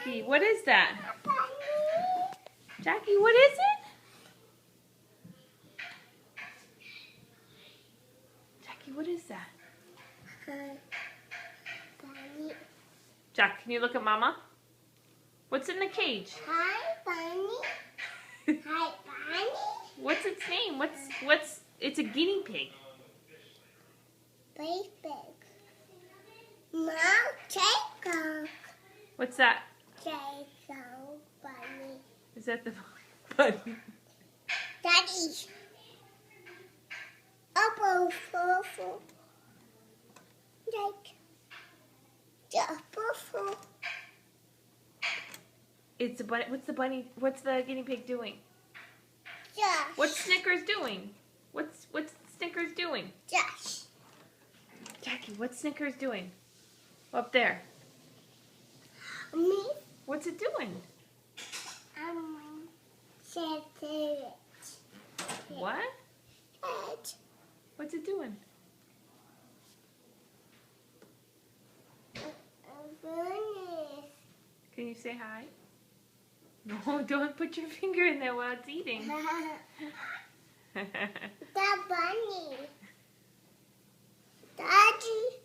Jackie, what is that? Jackie, what is it? Jackie, what is that? Bunny. Jack, can you look at Mama? What's in the cage? Hi, Bunny. Hi, Bunny. What's its name? It's a guinea pig. Baby pig. Mom, take off. What's that? Take off, Bunny. Is that the bunny? Daddy. Apple, full. Like the apple. It's a bunny. What's the guinea pig doing? Josh. What's Snickers doing? What's Snickers doing? Josh. Jackie, what's Snickers doing? Up there. Me. What's it doing? Said it. What? What's it doing? Bunny. Can you say hi? No, don't put your finger in there while it's eating. The bunny. Daddy.